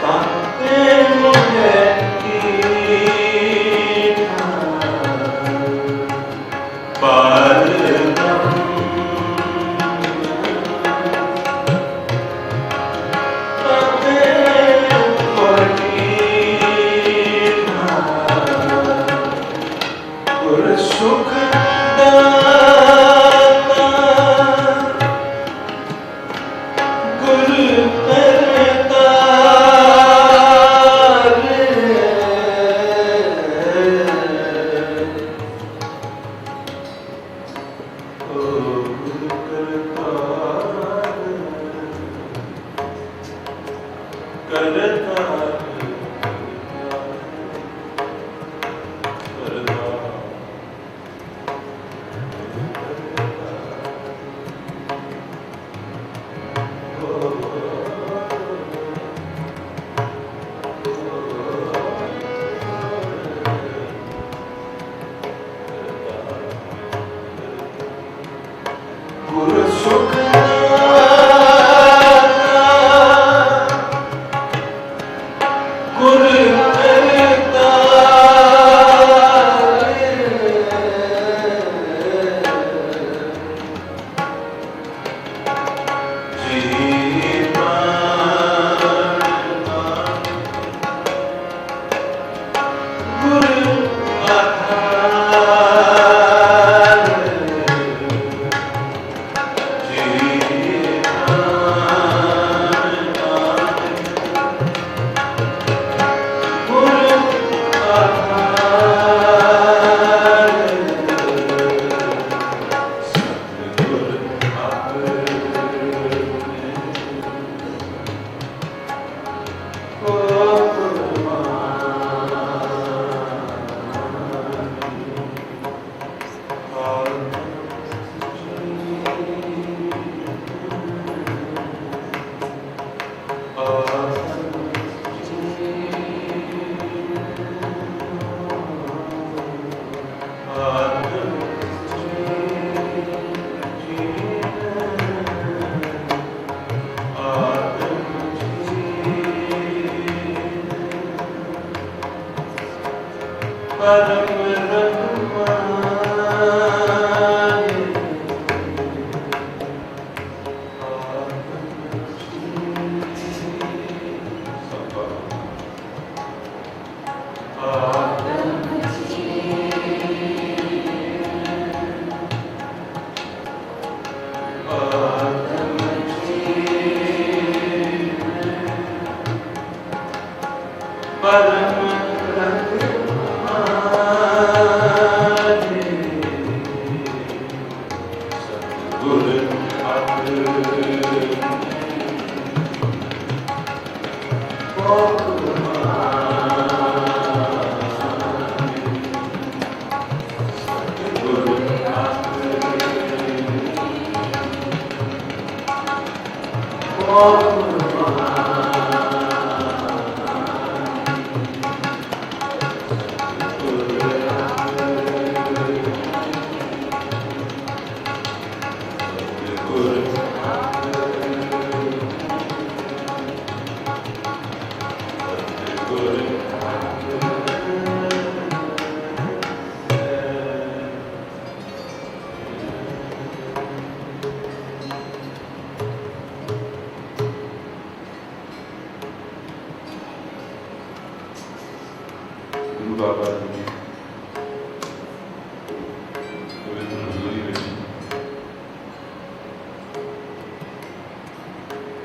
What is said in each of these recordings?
Tante mujer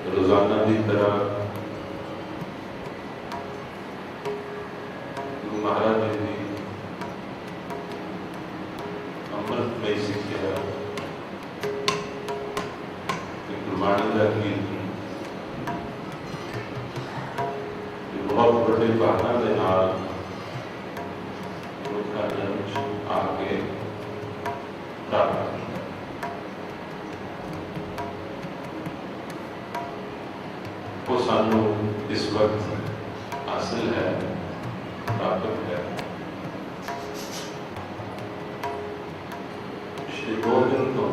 रोजाना की तरह गुरु महाराज जी की अमृतमय सिक्ख्या गुरबाणी का कीर्तन बहुत बड़े भावना के नाल लोगों ने आके प्राप्त वो सानू इस वक्त हासिल है, प्राप्त है। श्री गोविंद तो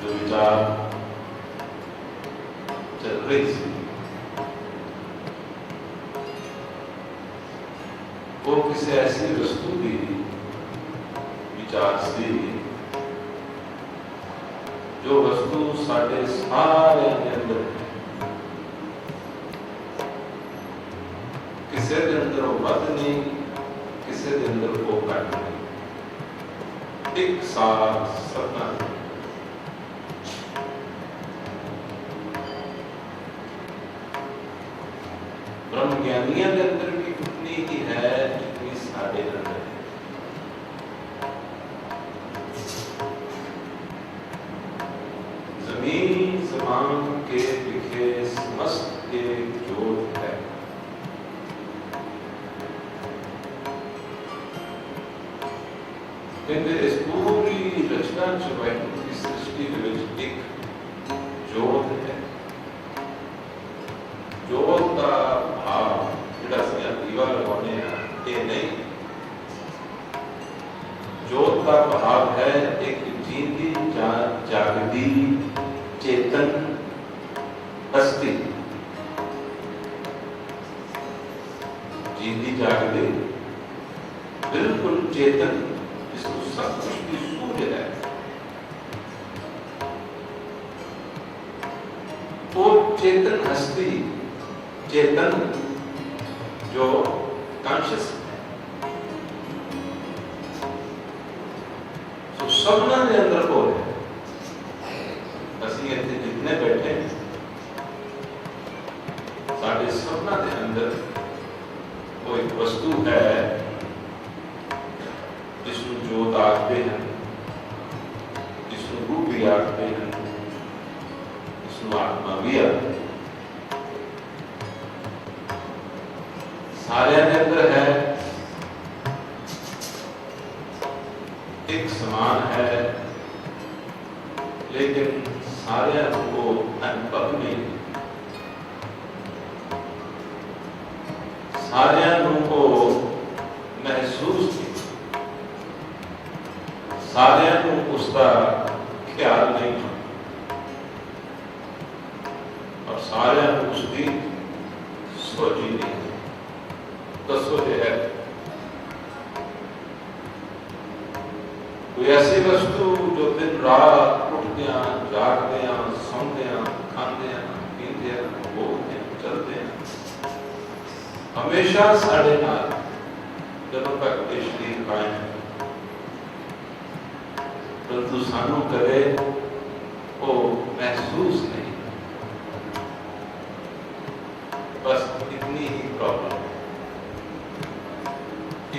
जो विचार चल रही थी वो किसी ऐसी वस्तु की विचार से जो वस्तु साढ़े सारे अंदर किसी के अंदर वो बद नहीं, किसी के अंदर वो घट नहीं, एक साथ सपना। ब्रह्म ज्ञानियों के अंदर भी उतनी ही है जितनी साढ़े अंदर है। जमीन जमान के लिखे समस्त एक जोत है। कहते इस पूरी रचना वाहिगुरू की सृष्टि के विच एक जोत है। जोत का भाव जिहड़ा असीं दीवा लगाउने आ ये नहीं, जोत का भाव है एक जींदी जागदी चेतन हस्ती, जींदी जागदी बिल्कुल चेतन जिसको सब कुछ भी सूझ है, वो चेतन हस्ती, चेतन जो कॉन्शियस है, तो सबना के अंदर हो है। असीं इत्थे जितने बैठे साढ़े सबना के अंदर वो एक वस्तु है जिसनूं जोत आखते हैं, जिसनूं रूप भी आखते हैं, जिसनूं आत्मा भी आखते हैं। सारे के अंदर है, एक समान है, लेकिन सारे को अनुभव नहीं, सारे को महसूस नहीं, सारे को उसका ख्याल नहीं, और सारे को उसकी सोची नहीं। दसो जो है कोई ऐसी वस्तु जो दिन रात उठते जागते सौंदे खाते पीते बोलते चलते हमेशा साढ़े नाल जदों तक ये शरीर कायम है, परंतु सानू करे वो महसूस नहीं। बस इतनी ही प्रॉब्लम है,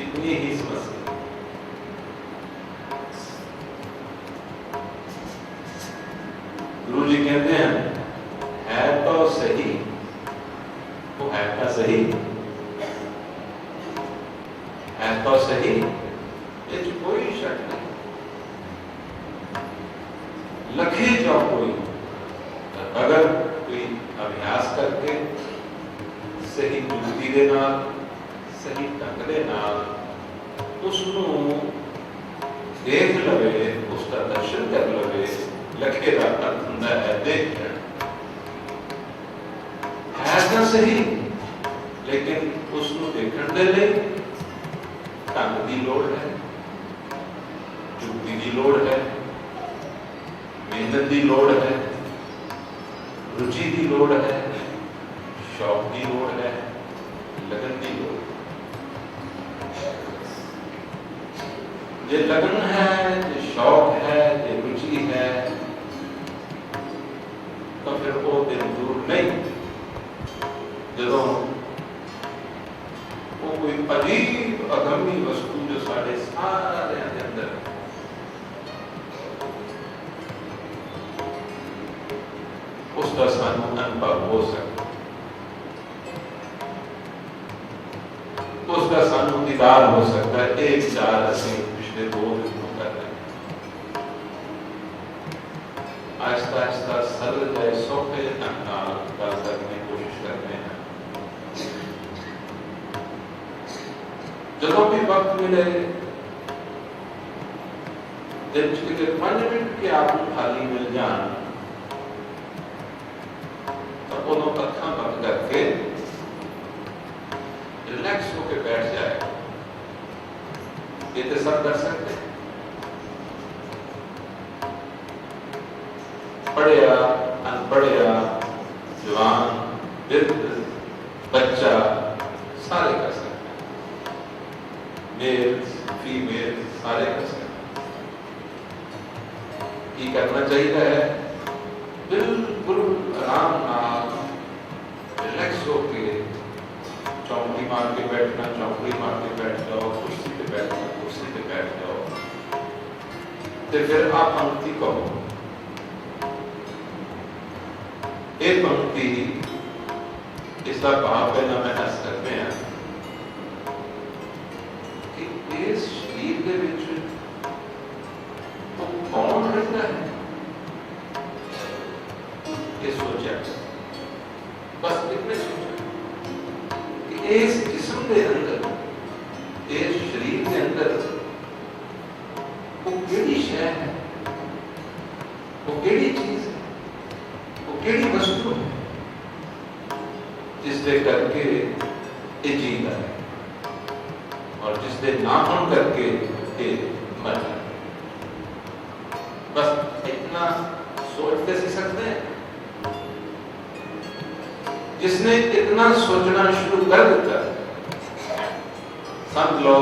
इतनी ही समस्या। गुरु जी कहते हैं है तो सही, वो है तो सही, है तो सही, ये कोई शक नहीं। लखे जाओ कोई, अगर कोई अभ्यास करके सही जुगती दे नाल सही ढंग दे नाल उसनू देख लवे, उसका दर्शन कर लवे, लखे का अर्थ हुंदा है देख है तो सही, लेकिन उसनू देखण दे लई ढंग की लोड़ है, जुगती की लोड़ है, मेहनत की लोड़ है, रुचि की लोड़ है, शौक की लोड़ है, लगन की लोड़। जे लगन है, जे शौक है, जे रुचि है, तो फिर वो दिन दूर नहीं जदों वो कोई अजीब अगम्य वस्तु जो साढ़े सारे अंदर उसका सानू अनुभव हो सकता, उसका सानू दीदार हो सकता है। एक चार असीं पिछले 2 दिन कर रहे हैं, आहिस्ता आहिस्ता सरल जाए सौखे ढंग नाल गल करने की कोशिश करते हैं। जदों भी वक्त मिले दिन के 5 मिनट के आपको खाली मिल जान तो उन्हों अखा बंद करके रिलैक्स होकर बैठ जाए। ये तो सब कर सकते हैं, पढ़िया अनपढ़िया जवान वृद्ध बच्चा सारे कर सकते हैं, मेल फीमेल सारे कर सकते हैं। ये करना चाहिए है बिल्कुल आराम नाल रिलैक्स होके, चौंकड़ी मार के बैठना, चौंकड़ी मार के बैठ जाओ, कुर्सी पे बैठना, कुर्सी पे बैठ जाओ, तो फिर आप पंक्ति कहो। एक पंक्ति इसका भाव पहला मैं दस सकते हैं कि इस शरीर के विच तो कौन रहता है, ये सोचा, बस इतने सोचा कि इस जिस्म के अंदर, इस शरीर के अंदर वो केड़ी शय है, वो केड़ी चीज है, वो केड़ी वस्तु है जिसके करके ये जीता है और जिसके ना होने करके ये मर जाए। बस इतना सोचते सी सकते हैं। जिसने इतना सोचना शुरू कर दिया, समझ लो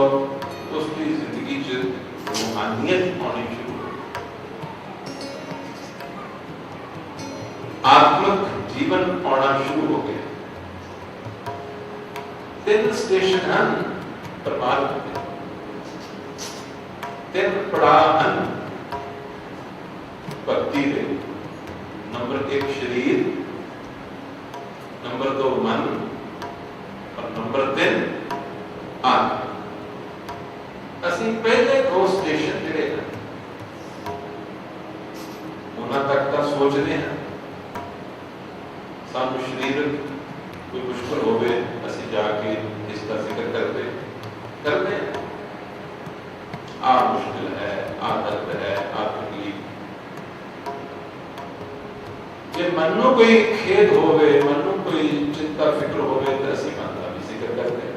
उसकी जिंदगी च रूहानियत होनी शुरू हो, आत्मक जीवन होना शुरू हो गया। 3 स्टेशन हैं परमात्मा के, 3 पड़ाव हैं भक्ति के। नंबर 1 शरीर, नंबर 2 मन और नंबर 3 आत्मा। असीं पहले 2 स्टेशन जिहड़े हैं उन्हां तक तां सोचते हैं। सानू शरीर कोई मुश्किल होवे असीं जाके इसका जिक्र करते हैं, आ मुश्किल है, आ दर्द है, आ तकलीफ। जे मनु कोई खेद होवे, मनु कोई चिंता फिक्र होवे तो असीं मन का भी जिक्र करते हैं।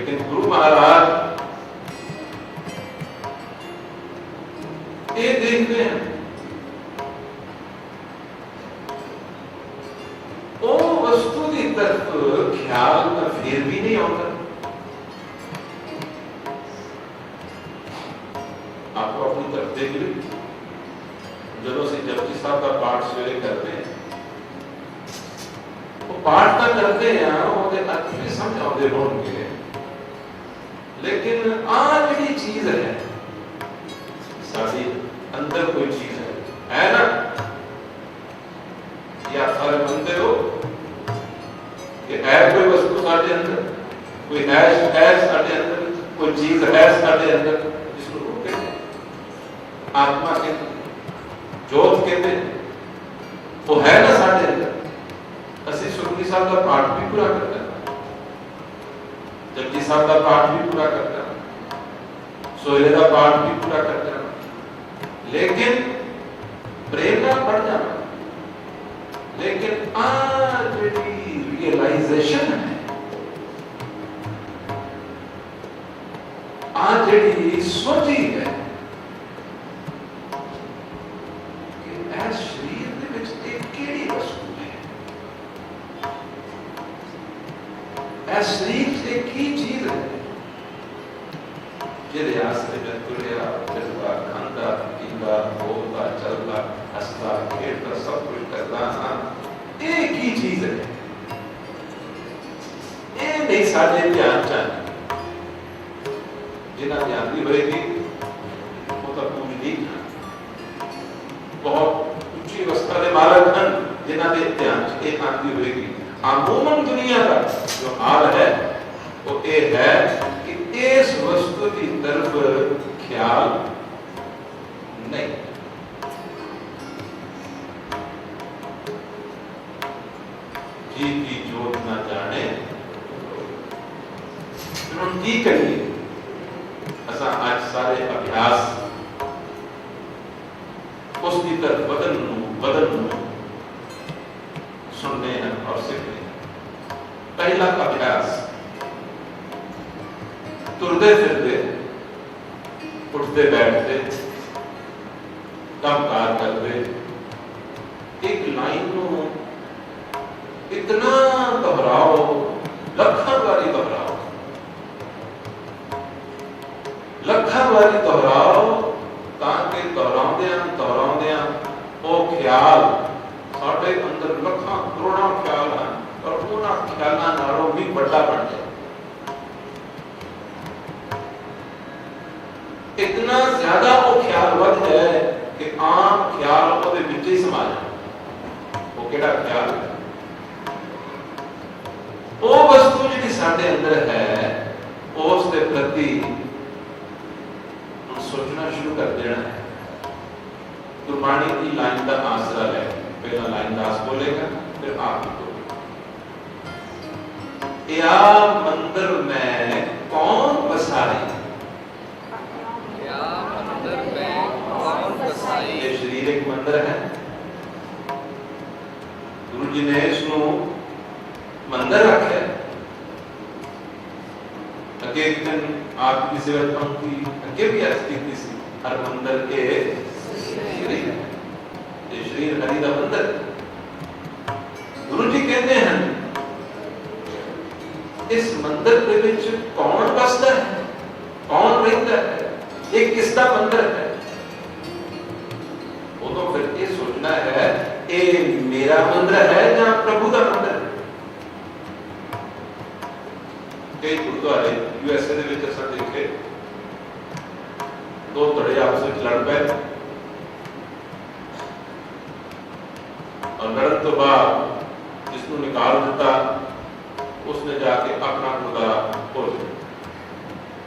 लेकिन गुरु महाराज ये देखते हैं वो वस्तु की तरफ ख्याल में फिर भी नहीं आता। आपको अपनी तरफ देख ली, ਜਦੋਂ ਅਸੀਂ ਜਪਜੀ ਸਾਹਿਬ ਦਾ ਪਾਠ ਸਵੇਰੇ ਕਰਦੇ ਹਾਂ, ਉਹ ਪਾਠ ਤਾਂ ਕਰਦੇ ਆ, ਉਹਦੇ ਅਰਥ ਵੀ ਸਮਝ ਆਉਂਦੇ ਹੋਣਗੇ, ਲੇਕਿਨ ਆ ਜਿਹੜੀ ਚੀਜ਼ ਹੈ ਸਾਡੀ ਅੰਦਰ ਕੋਈ ਚੀਜ਼ ਹੈ ਨਾ, या सारे मनते हो कि है कोई वस्तु साढ़े अंदर, कोई है साढ़े अंदर, कोई चीज है साढ़े अंदर, जिसको वो कहते हैं आत्मा कहते हैं, जोत कहते हैं, वो है ना साढ़े अंदर। असि सुखनी साहब का पाठ भी पूरा करते हैं, जपजी साहब का पाठ भी पूरा करते हैं, सोहरे का पाठ भी पूरा करते हैं, लेकिन प्रेरणा बढ़ जाना, लेकिन आज रियलाइजेशन है, आज जी सोची है कि इस शरीर दे विच एक केड़ी वस्तु है, इस शरीर से की चीज है जिहदे आसरे मैं तुरिया फिरदा खांदा पींदा बोलदा चलदा हसदा खेडदा सब कुछ करदा हां, एक ही चीज है, ये नहीं साढ़े ध्यान च जिन्हें ध्यान दी होएगी वो तो पूजनीक है, बहुत उच्ची अवस्था के मालक हैं जिन्हें दे ध्यान च एक आती होएगी। अमूमन दुनिया का जो हाल है वो ये है कि इस वस्तु की तरफ ख्याल नहीं। जी की जोत ना जाने की करिए, असा आज सारे अभ्यास उसकी तरफ बदन सुनने हैं और सीखने हैं। पहला अभ्यास तुरते फिरते उठते बैठते काम कार करते एक लाइन को इतना दोहराओ, लखन वाली दोहराओ, लखन वाली दोहराओ, ताकि दोहराउंदे वो ख्याल साढ़े अंदर लखा करोड़ा ख्याल हैं और उन्होंने ख्यालों नालों भी बड़ा बन जाए। इतना ज्यादा वो ख्याल वध है कि आम ख्याल ਉਹਦੇ ਵਿੱਚ ਹੀ ਸਮਾ ਜਾਣ। ਉਹ ਕਿਹੜਾ ख्याल है? ਉਹ ਵਸਤੂ ਜਿਹੜੀ ਸਾਡੇ ਅੰਦਰ ਹੈ ਉਸ ਦੇ ਪ੍ਰਤੀ सोचना शुरू कर देना है। गुरबाणी की लाइन का आसरा ले, पहला लाइन दास बोलेगा फिर आप बोलेगा। या मंदिर में कौन बसाए, या मंदिर में कौन बसाए। ये शरीर एक मंदिर है, गुरु जी ने इसको मंदिर रखे। अगे एक दिन आपकी सेवा पंक्ति अगे भी स्थिति सी, हर मंदिर के शरीर है, ये शरीर हरि दा मंदिर। गुरु जी कहते हैं इस मंदिर के विच कौन बसदा है, कौन रहता है, ये किसका मंदिर है। वो तो फिर ये सोचना है ये मेरा मंदिर है या प्रभु का मंदिर है। कई गुरुद्वारे यूएसए ਦੇ ਵਿੱਚ ਅਸਾਂ ਦੇਖੇ दो धड़े आपस में लड़ पे और लड़न तो बाद जिसको निकाल दिता उसने जाके अपना गुरुद्वारा खोल दिया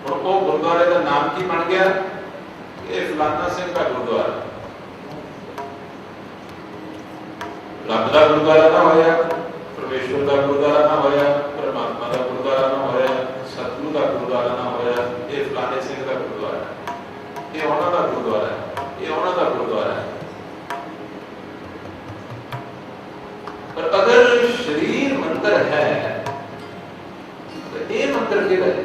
और वो गुरुद्वारे का नाम की बन गया, ये फलाना सिंह का गुरुद्वारा। रब का गुरुद्वारा ना होया, परमेश्वर का गुरुद्वारा ना होया, परमात्मा का गुरुद्वारा ना होया, सतगुरु का गुरुद्वारा ना होया, ये फलाने सिंह का गुरुद्वारा है, ये ਉਹਨਾਂ ਦਾ ਗੁਰਦੁਆਰਾ ਹੈ, ये ਉਹਨਾਂ ਦਾ ਗੁਰਦੁਆਰਾ है। पर अगर शरीर मंदिर है तो ये मंदिर केड़ा है?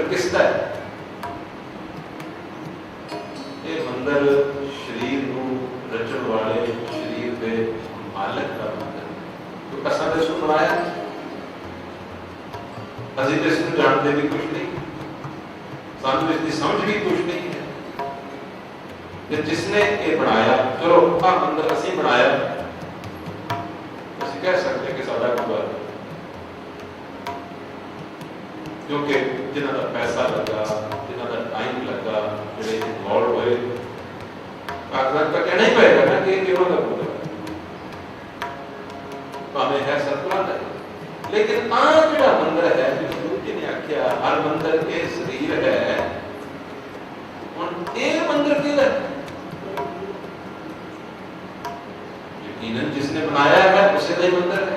मंदिर किसका है? ये मंदिर शरीर को रचण वाले, शरीर के मालिक का मंदिर। तो असां ते इसको बनाया, असीं ते इसको जानते भी कुछ नहीं, सानू इसकी समझ भी कुछ नहीं है। कि जिसने ये बनाया, चलो आ मंदिर असीं बनाया, असीं कह सकते कि साडा गुरु है, क्योंकि जिन्हों का पैसा लगा, जिन्हों का टाइम लगा, जो इन्वॉल्व हुए, कागजात का कहना ही पड़ेगा ना कि उन्होंने गुरु है, भावें है सतपुरा है। लेकिन आ जो मंदिर है, जो गुरु जी ने आख्या हर मंदिर के शरीर है, हुण ये मंदिर किहदा है? यकीनन जिसने बनाया है उसे का ही मंदिर है।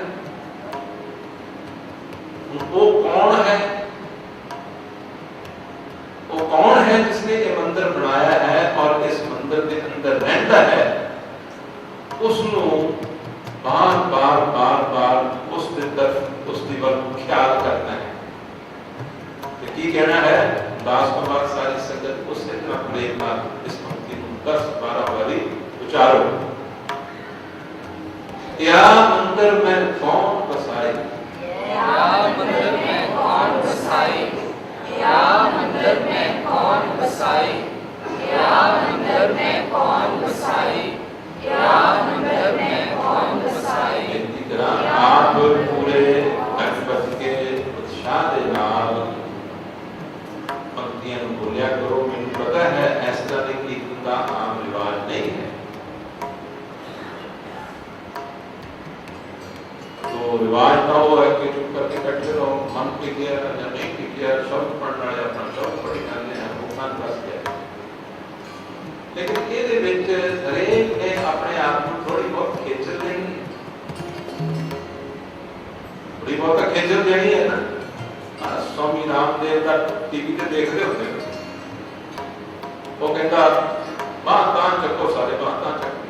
वो कौन है? वो कौन है जिसने ये मंदिर बनाया है और इस मंदिर के अंदर रहता है? उसनों बार बार बार बार उसकी तरफ, उसकी वक्त ख्याल करना है। तो की कहना है, दास को बाद सारी संगत उससे इतना प्रेम का इस पंक्ति को 10-12 बारी उचारो। या मंदिर में कौन बसाए, या मंदिर में कौन बसाई, या मंदिर में कौन बसाई, या मंदिर में कौन बसाई, या मंदिर में कौन बसाई। बेनती करा आप पूरे गणपति के उत्साह के नाल पंक्तियां बोलिया करो। मैंने पता है इस तरह की कीर्तन का आम रिवाज नहीं है, तो रिवाज का वो है कि चुप करके बैठे रहो, मन टिक गया या नहीं टिक गया, शब्द पढ़ना है अपना शब्द पढ़ी करने हैं, भुगतान बस गया। लेकिन ये हरेक ने अपने आप को थोड़ी बहुत खेचल देनी है, थोड़ी बहुत खेचल देनी है ना। स्वामी रामदेव का टीवी पे देख रहे होते, वो कहता बात तान चको, सारे बात तान चको,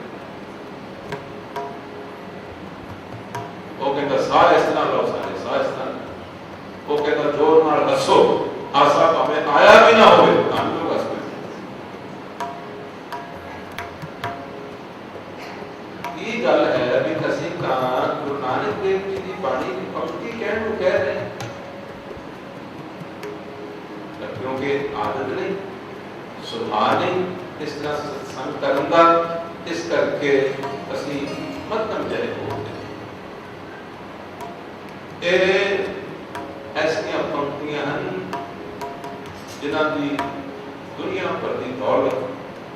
वो कहता सारे इस तरह लो, सारे सारे इस तरह, वो कहता जोर नाल हसो, हासा हमें आया भी ना होवे, हम लोग हंसते। ये गल है भी असीं तां गुरु नानक देव जी की बाणी की पंक्ति कहण नूं कह रहे हैं, क्योंकि आदत नहीं, सुभाव नहीं इस तरह सत्संग करन दा, इस करके असीं मध्यम जय हो ऐसियां पंक्तियां हैं जिन्हां की दुनिया भर की दौलत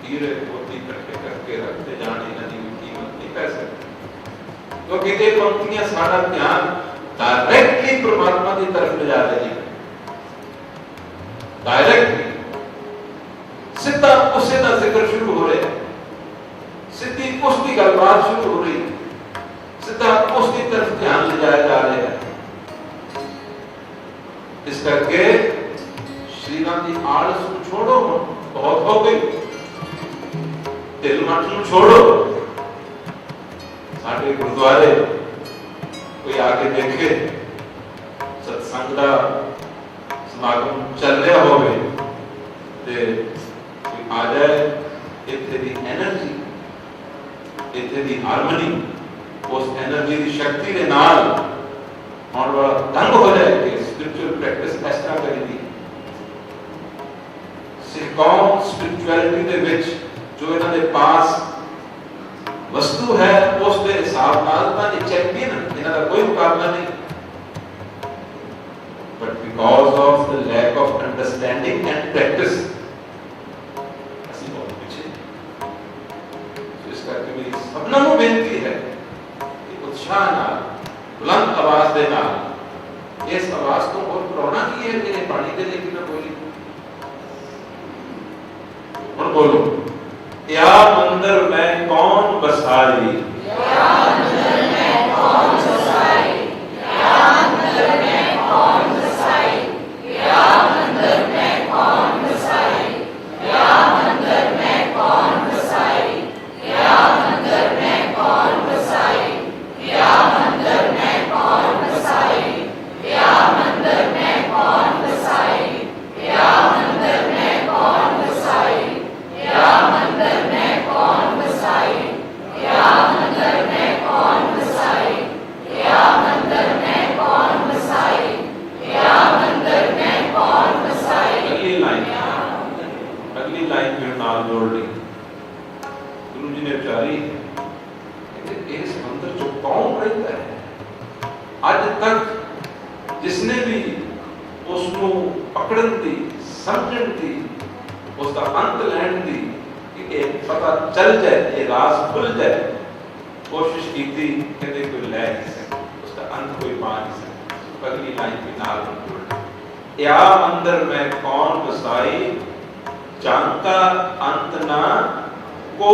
हीरे मोती इकट्ठे करके रखते जाने, इन्हां की कीमत नहीं पै सकती, क्योंकि ये पंक्तियां साडा ध्यान डायरेक्टली परमात्मा की तरफ ले जा रही है। डायरेक्टली सीधा उसे का जिक्र शुरू हो रहा है, सीधी उसकी गलबात शुरू हो रही है, सीधा उसकी तरफ ध्यान ले जाया जा रहा है। इस करके श्रीराम जी आलस को छोड़ो, बहुत हो गई, तिल मठ को छोड़ो। साडे गुरुद्वारे कोई आके देखे सत्संग का समागम चल रहा होवे ते कोई आ जाए, इत्थे दी एनर्जी, इत्थे दी हारमनी, उस एनर्जी की शक्ति के नाल और बड़ा ढंग हो जाए कि स्पिरिचुअल प्रैक्टिस इस तरह करेगी। सिखों स्पिरिचुअलिटी दे विच जो इन्हां दे पास वस्तु है उस दे हिसाब नाल तां ये चैंपियन, इन्हां दा कोई मुकाबला नहीं। But because of the lack of understanding and practice, ऐसी बहुत पीछे। तो इस करके मेरी सबना को बेनती है कि उत्साह नाल, बुलंद आवाज दे नाल, इस आवाज को और प्रोना की है मेरे पानी दे लेकिन ना बोली। और बोलो, या मंदिर में कौन बसाई, या मंदिर में कौन बसाई, या मंदिर में कौन बसाई, या मंदिर में कौन बसाई, या मंदिर में कौन बसाई, या मंदिर में कौन बसाई, या मंदिर में कौन बसाई, या मंदिर में कौन बसाई, या ਕਿਸੇ ਵੀ ਉਸ ਨੂੰ ਪਕੜਨ ਦੀ, ਸਮਝਣ ਦੀ, ਉਸ ਦਾ ਅੰਤ ਲੈਣ ਦੀ, ਕਿ ਇਹ ਪਤਾ ਚੱਲ ਜਾਏ, ਇਹ ਰਾਜ਼ ਖੁੱਲ ਜਾਏ, ਕੋਸ਼ਿਸ਼ ਕੀਤੀ, ਕਹਿੰਦੇ ਕੋਈ ਲੈ ਨਹੀਂ ਸਕਦਾ, ਉਸ ਦਾ ਅੰਤ ਕੋਈ ਪਾ ਨਹੀਂ ਸਕਦਾ। ਅਗਲੀ ਲਾइन के नाल जोड़ या अंदर में कौन बसाई जांका अंत ना को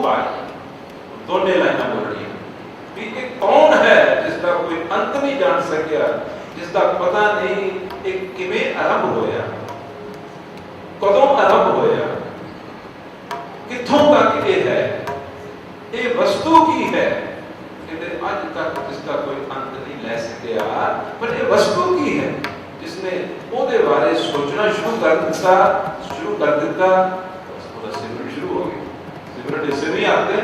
पाए। दोनों लाइना बोल रही है कि ये कौन है जिसका कोई अंत नहीं जान सकिया, जिसका पता नहीं एक किवें आरंभ होया, कदों आरंभ होया, किथों तक ये है, ये वस्तु की है, कहते आज तक जिसका कोई अंत नहीं ले सकिया, पर ये वस्तु की है जिसने ओदे बारे सोचना शुरू कर दिता, उसका सिमरन शुरू हो गया। सिमरन इससे नहीं आते,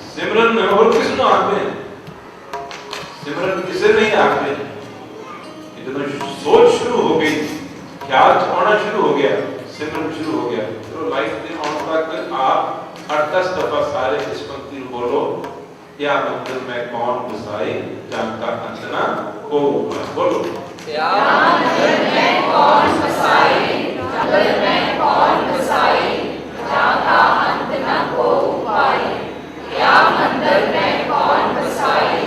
सिमरन में और किस में आते हैं, सिमरन किसे नहीं आते, इतना सोच शुरू हो गई, ख्याल आना शुरू हो गया, सिमरन शुरू हो गया। तो लाइफ में आने तक आप 8-10 दफा सारे इस पंक्ति को बोलो, या मंदिर में कौन बसाई जांका अंत ना को बोलो। या मंदिर में कौन बसाई, मंदिर में कौन बसाई, जांका अंत ना को पाई। या मंदिर में कौन बसाई,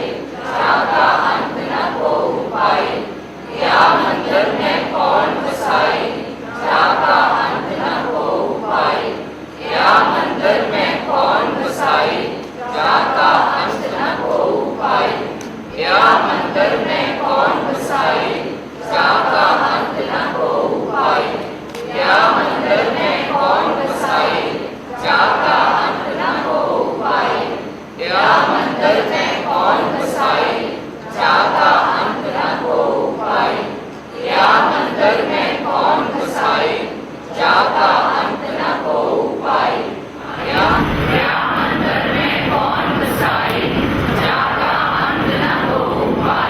जांका अंत ना को पाई। या मंदिर में कौन बसाई, जांका अंत ना को पाई। या मंदिर में कौन बसाई, जांका अंत न को पाई। या मंदिर में कौन बसाई, जांका अंत न को पाई। या मंदिर में कौन बसाई, जांका अंत न को पाई। या मंदिर में कौन बसाई, जांका अंत न को पाई। या मंदिर में कौन बसाई, जांका अंत न को पाई। या मंदिर में कौन बसाई, जांका अंत न को पाई।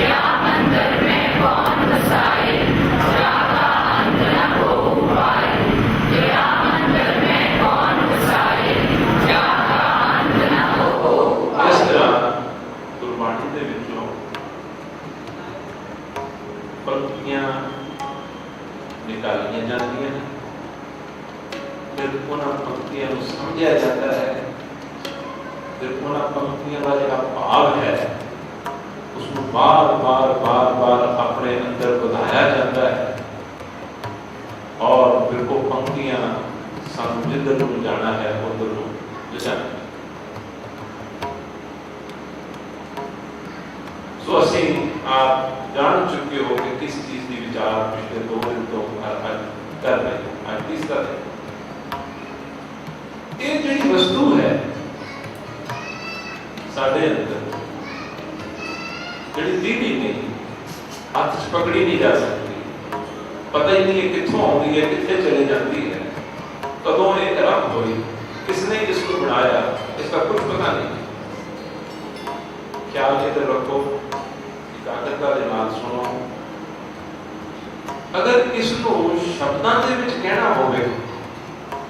या मंदिर में कौन बसाई, जांका अंत न को पाई। या मंदिर में कौन बसाई, जांका अंत न को पाई। इस तरह गुरबाणी दे विचों पंक्तियां निकालियां जांदियां हैं, फिर उन्हां पंक्तियां नूं समझिया जाता है, फिर उन्हां पंक्तियां का जिहड़ा भाव है उसनूं बार बार अपने अंदर बढ़ाया जाता है, और फिर वो पंक्तियां सानूं जिधर नूं जाना है उधर नूं ले जाती। सो असीं आप जान चुके हो कि किस चीज की विचार पिछले 2 दिन तो कर रहे हैं। आज तीसरा दिन, ये जी वस्तु है साढ़े अंदर, जी दीदी नहीं हाथ च पकड़ी नहीं जा सकती, पता ही नहीं है कितों आती है, कितने चले जाती है, कदों ये आरंभ हुई, किसने इसको बनाया, इसका कुछ पता नहीं। ख्याल इधर रखो, एकाग्रता के नाल सुनो। अगर इसको शब्दां दे विच कहना होवे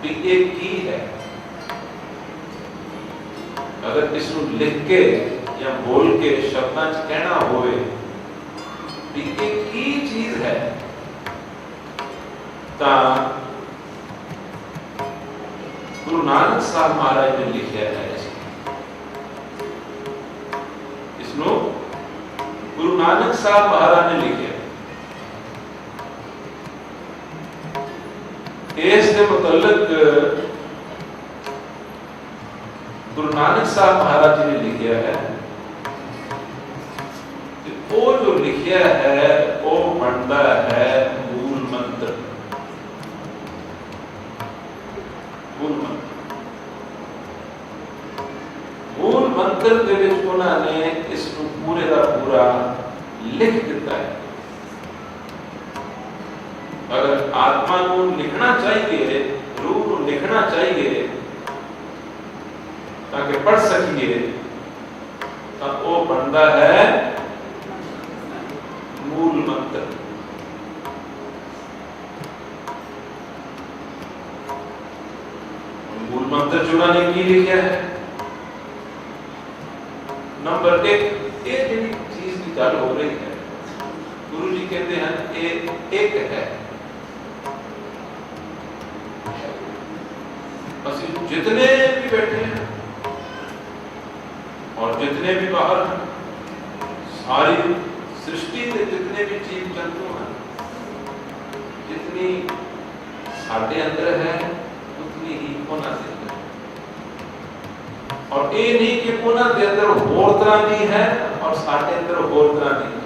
कि ये की है, अगर इसको लिख के या बोल के शब्दां च कहना होवे कि ये की चीज है, ता गुरु नानक साहब महाराज ने लिखा है इसको गुरु नानक साहब महाराज ने लिखे। इसके मुतल्लिक गुरु नानक साहब महाराज जी ने लिखा है कि वो जो लिखा है वो बनता है मूल मंत्र। मूल मंत्र के विच उन्होंने इसको पूरे का पूरा लिख दिता है। अगर आत्मा को लिखना चाहिए, रूह को लिखना चाहिए ताकि पढ़ सकिए, तब वो बनता है मूल मंत्र। मूल मंत्र चुना ने की लिखा है। नंबर 1 ये चीज की गल हो रही है, गुरु जी कहते हैं ये एक है। असि जितने भी बैठे हैं और जितने भी बाहर हैं, सारी सृष्टि के जितने भी जीव जंतु हैं, जितनी साढ़े अंदर है उतनी ही उन्हां दे अंदर। और ये नहीं कि उन्हां दे अंदर होर तरह नहीं है और साढ़े अंदर होर तरह नहीं है।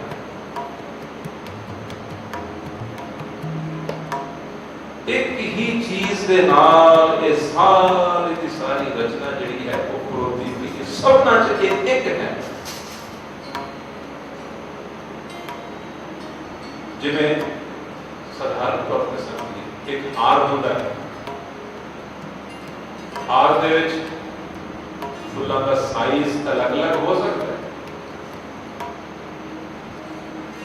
एक ही चीज दे नाल ये सारी की सारी रचना जिहड़ी है वो खड़ोती हुई है, सबना च एक है। जिवें साधारण तौर पर समझिए एक हार होता है, हार दे विच फुल्लां दा साइज अलग अलग हो सकता है,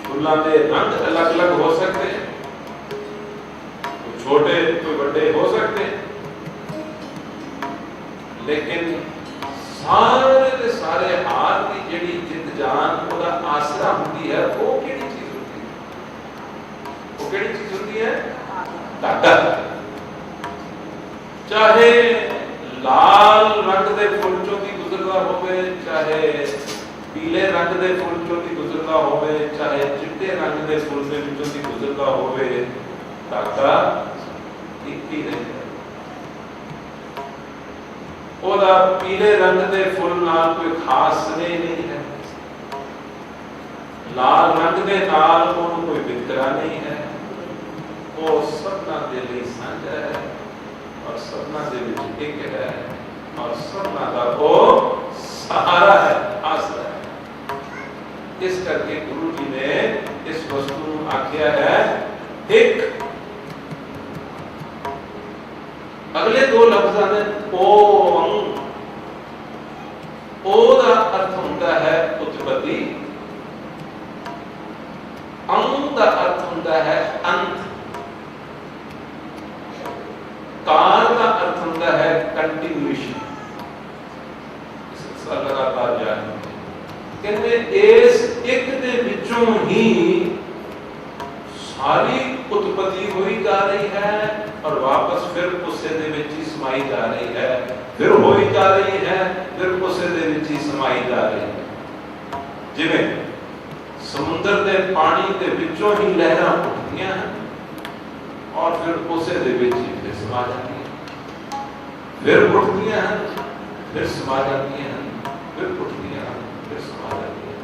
फुल्लां दे रंग अलग अलग हो सकते हैं, कोई छोटे कोई बड़े हो सकते हैं, लेकिन सारे के सारे हार की जिहड़ी जित जान ओदा आसरा हुंदी है वो किहड़ी चीज होती है? वो किहड़ी चीज होती है? ताकत। चाहे लाल रंग दे फुल चों दी गुजरदा होवे, चाहे पीले रंग दे फुल चों दी गुजरदा होवे, चाहे चिट्टे रंग दे फुल दे विचों दी गुजरदा होवे, धागा एक ही रहता है। ओदा पीले रंग दे फुल नाल कोई खास स्नेह नहीं है, लाल रंग दे नाल ओनू कोई वितकरा नहीं है, वो सबना दे लई सांझा है और सबना दे विच एक है और सबना दा वो सहारा है, आसरा है। इस करके गुरु जी ने इस वस्तु को आख्या है एक। अगले दो लफ्ज़ां ने ओम, ओ दा अर्थ होता है उत्पत्ति, अंग दा अर्थ होता है अंत, कार का अर्थ होता है कंटिन्यूएशन, लगातार जारी। कहते इस एक दे विचों ही सारी उत्पत्ति हुई जा रही है और वापस फिर उसे दे विच ही समाई जा रही है, फिर होई जा रही है, फिर उसे दे विच ही समाई जा रही है। जिवें समुद्र के पानी के विचों ही लहरां उठदियां हैं और फिर उसे दे विच ही फिर समा जाती हैं, फिर उठदियां हैं, फिर समा जाती हैं, फिर उठदियां हैं, फिर समा जाती हैं।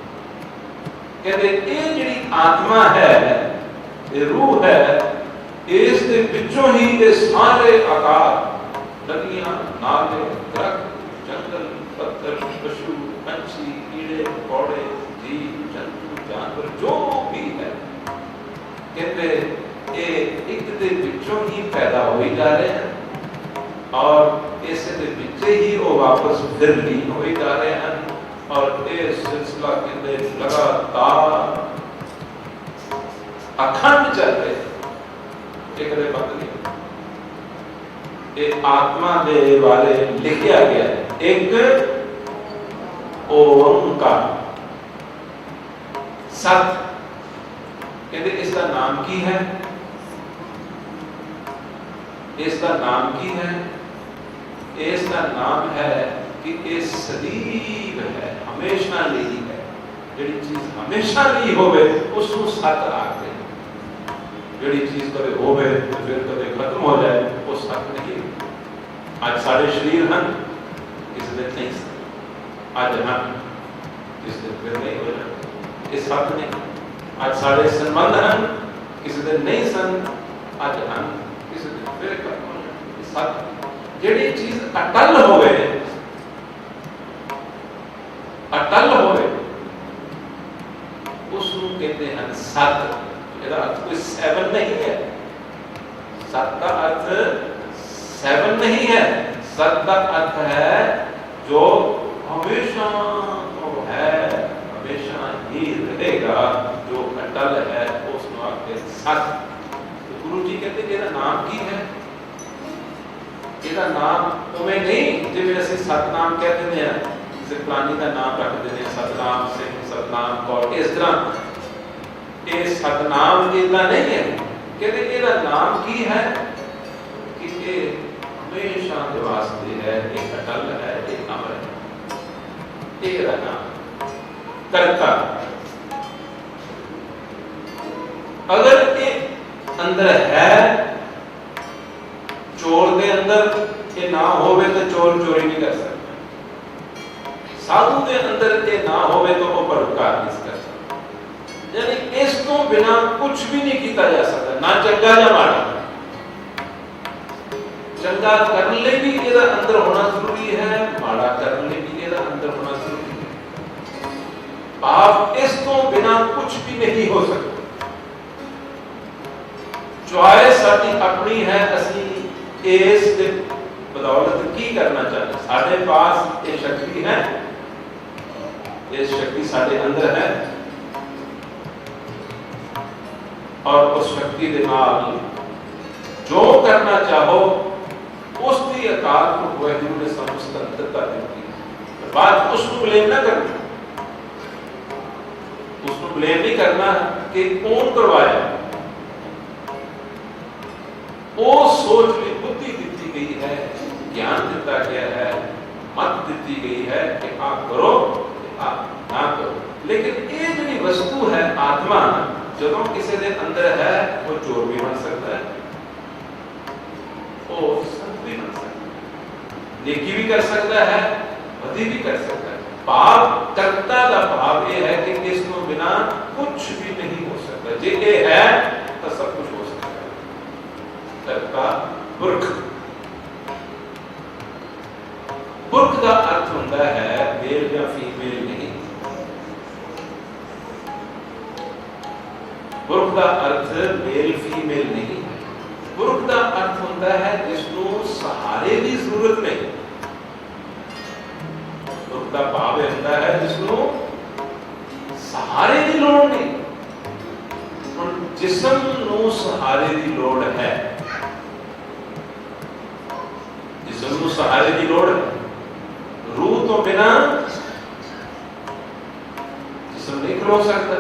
कहते ये जिहड़ी आत्मा है, ये रूह है, इस दे विचों ही ये सारे आकार, नदियां, नाले, दरख्त, जंगल, पत्थर, पशु, पंछी, कीड़े, मकोड़े, जीव जंतु, जानवर जो भी है, कहते ये एक दे विचों ही पैदा होई जा रहे हैं और इस दे विच ही वो वापस फिर लीन होई जा रहे हैं और ये सिलसिला कहते लगातार अखंड चल रहे हैं। एक दे बंद नहीं, ये आत्मा दे बारे लिखा गया है एक ओंकार सत। कहते इसका नाम की है, इसका नाम की है, इसका नाम है कि ये सदैव है, हमेशा नहीं है। जिहड़ी चीज हमेशा नहीं होवे उसको सत आखदे, जिहड़ी चीज कदे होवे तो फिर कदे खत्म हो जाए वो सत नहीं। आज सारे शरीर हैं, किसी दिन नहीं, आज हैं, किसी दिन फिर नहीं हो जाए, ये सत नहीं। आज सारे संबंध हैं, किसी दिन नहीं सन, आज हैं, किसी दिन फिर खत्म हो जाए, ये सत। जिहड़ी चीज अटल होवे, अटल होवे उसको कहते हैं सत। इसका अर्थ कोई सेवन नहीं है, सत का अर्थ सेवन नहीं है, सत का अर्थ है जो हमेशा तो है, हमेशा ही रहेगा, जो अटल है उसको आखते सत। तो गुरु जी कहते इसका नाम की है, इसका नाम तुम्हें नहीं जिवें असं सतनाम कह देते हैं, किसी फलानी का नाम रख देते हैं, सतनाम सिंह, सतनाम कौर। इस तरह ये सतनाम इतना नहीं है, कहते ਇਹਦਾ नाम की है कि ये हमेशा के वास्ते है, ये अटल है, ये अमर है। ये नाम करता। अगर ये अंदर है, चोर के अंदर ये ना होवे तो चोर चोरी नहीं कर सकता, साधु के अंदर ये ना होवे तो वो परोपकार नहीं कर सकता। यानी इस तो बिना कुछ भी नहीं किया जा सकता, ना चंगा ना माड़ा। चंगा करने लिए भी ये अंदर होना जरूरी है, माड़ा करने लिए भी ये अंदर होना जरूरी है। पाप इस तो बिना कुछ भी नहीं हो सकता। चॉइस साडी अपनी है, असली इस दे बदौलत की करना चाहते। साडे पास ये शक्ति है, ये शक्ति साडे अंदर है, और उस शक्ति के नाल जो करना चाहो उसकी अकाल को वाहिगुरू ने सानू स्वतंत्रता दी। बात उसको ब्लेम ना करना, उसको ब्लेम नहीं करना कि कौन करवाया। वो सोच भी बुद्धि दी गई है, ज्ञान दिता गया है, मत दी गई है कि आप करो, आप ना करो। लेकिन ये जी वस्तु है आत्मा, जो किसी के अंदर है, वो चोर भी बन सकता है, वो संत भी बन सकता है, नेकी भी कर सकता है, बदी भी कर सकता है। पाप करता का भाव ये है कि इसको बिना कुछ भी नहीं हो सकता। जे ये है तो सब कुछ हो सकता है। करता पुरख। पुरख का अर्थ होता है मेल या फीमेल नहीं। पुरख का अर्थ मेल फीमेल नहीं। पुरख का अर्थ होता है जिसको सहारे की जरूरत नहीं। पुरख का भाव होता है जिसको सहारे की लोड़ नहीं। जिसम नू सहारे की लोड़ है, जिसम नू सहारे की लोड़ है। रूह तो बिना जिसम नहीं खलो सकता,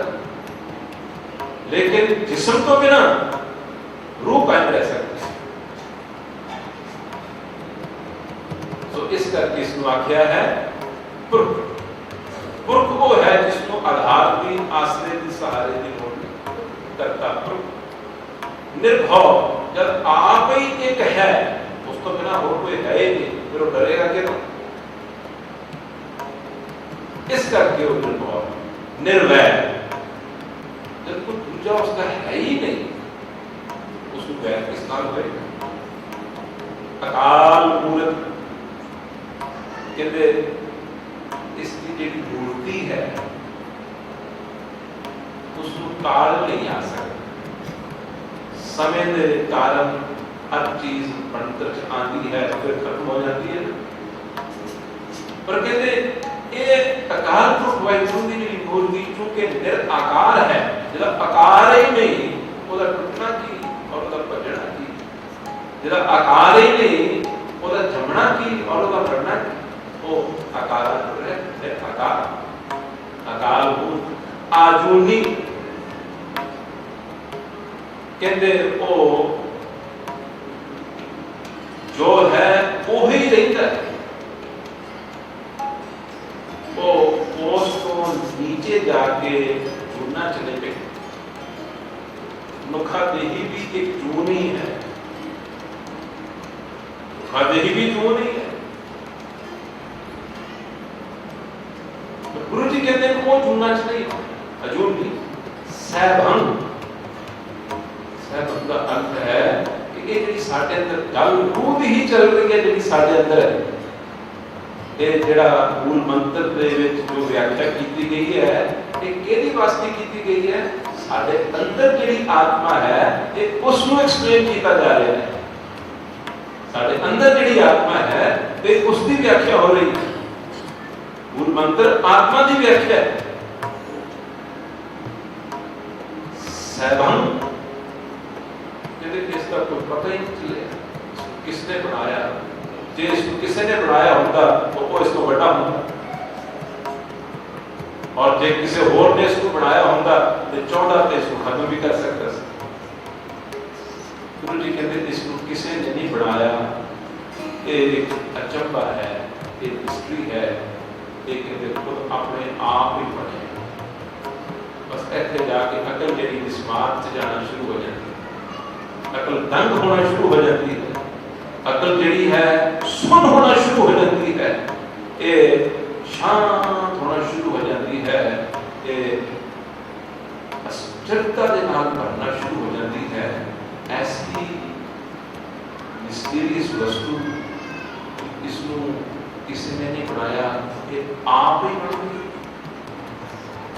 लेकिन जिस्म तो बिना रूह कायम रह सकती है। तो इस करके इसमें आख्या है पुरख। पुरख वो है जिसको आधार की, आश्रय की, सहारे की लोड़ नहीं करता। पुरख निर्भव, जब आप ही एक है, उस तो बिना और कोई है ही नहीं, फिर वो डरेगा कि तो इस करके वो निर्भव। निर्वैर, जब कोई दूसरा उसका है ही नहीं, उसको वैर किस नाल होएगा। अकाल मूर्त कहते इसकी जो मूर्ति है उसको काल नहीं आ सकता। समय के कारण हर चीज बनकर आती है, फिर खत्म हो जाती है। पर कहते ये अकाल पुरख वाहिगुरू की जी मूर्ति चूंकि निराकार है, जिहदा आकार ही नहीं, ਉਹਦਾ ਟੁੱਟਣਾ ਕੀ और ਉਹਦਾ ਭੱਜਣਾ ਕੀ। ਜਿਹਦਾ ਆਕਾਰ ਹੀ ਨਹੀਂ, ਉਹਦਾ ਜੰਮਣਾ ਕੀ और ਉਹਦਾ बढ़ना ਕੀ। ਉਹ ਆਕਾਰ ਹੈ, ਨਿਰਾਕਾਰ, ਅਕਾਲ ਮੂਰਤ, ਆਜੂਨੀ। कहते वो जो है वो ही रहता है। वो पोस्ट को नीचे जाके जुड़ना चले पे। मुखादेही भी एक जून ही है, मुखादेही भी जून ही है। तो गुरु जी कहते हैं वो जुड़ना चाहिए, अजून नहीं। सहभंग, सहभंग का अर्थ है कि ये जी साडे अंदर गल रूह ही चल रही है, जी साडे अंदर है। ये जेड़ा मूल मंत्र दे विच जो व्याख्या की गई है, ये केदी वास्ते की गई है? साडे अंदर जेड़ी आत्मा है, ये उसनु एक्सप्लेन किया जा रहा है। साडे अंदर जेड़ी आत्मा है, ते उसकी व्याख्या हो रही है। मूल मंत्र आत्मा की व्याख्या है। सहभंग इसका कोई पता ही नहीं चले किसने बनाया। जे इसको किसी ने बनाया होता तो वो इसको बड़ा होता। और जे किसी होर ने इसको बनाया होंदा तो चाहता तो इसको खत्म भी कर सकता सी। गुरु जी कहते इसको किसी ने नहीं बनाया, ये एक अचंभा है, एक हिस्ट्री है, ये कहते खुद अपने आप ही बने। बस इतने जाके अकल जी दिमाग से जाना शुरू हो जाती है, अकल दंग होना शुरू हो जाती है, अकल जी है सुन होना शुरू हो जाती है, ये शांत होना शुरू हो जाती है, ये अस्थिरता के नाल भरना शुरू हो जाती है। ऐसी मिस्टीरियस वस्तु इसनों किसी ने नहीं बनाया, ये आप ही बन गई,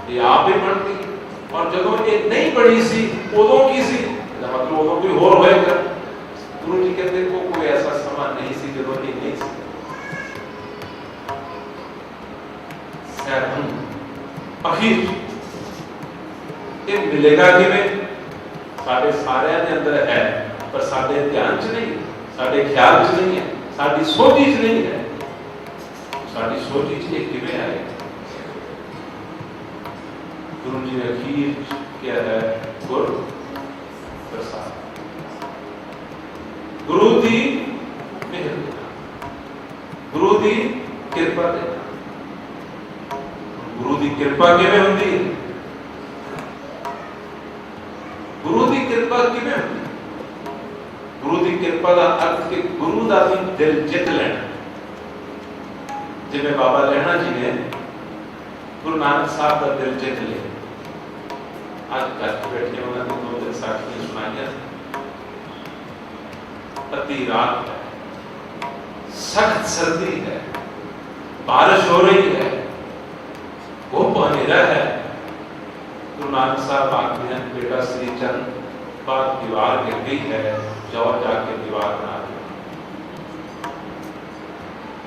ये आप ही बन गई। और जब ये नहीं बनी सी उदों की सी, मतलब उदों कोई होर होएगा। गुरु जी कहते को कोई ऐसा समा नहीं सी जो ये नहीं सी। अखीर ये मिलेगा कि में साढ़े सारे के अंदर है, पर साढ़े ध्यान च नहीं, साढ़े ख्याल च नहीं है, साड़ी सोची च नहीं है। साड़ी सोची च किवें आए? गुरु जी ने अखीर क्या है? गुर प्रसाद, गुरु दी मेहर देना, गुरु दी कृपा देना। गुरु दी कृपा किवें हुंदी है? गुरु दी कृपा किवें हुंदी? गुरु दी कृपा का अर्थ कि गुरु का भी दिल जित लेना। जिवें बाबा लहणा जी ने गुरु नानक साहब का दिल जित लिया। आज घर बैठे उन्होंने 2 दिन साखियां सुनाइया। अति रात है, सख्त सर्दी है, बारिश हो रही है, घुप अंधेरा है। गुरु नानक साहब आखते हैं बेटा श्री चंद बात दीवार गिर गई है, जाओ जाके दीवार बना दो।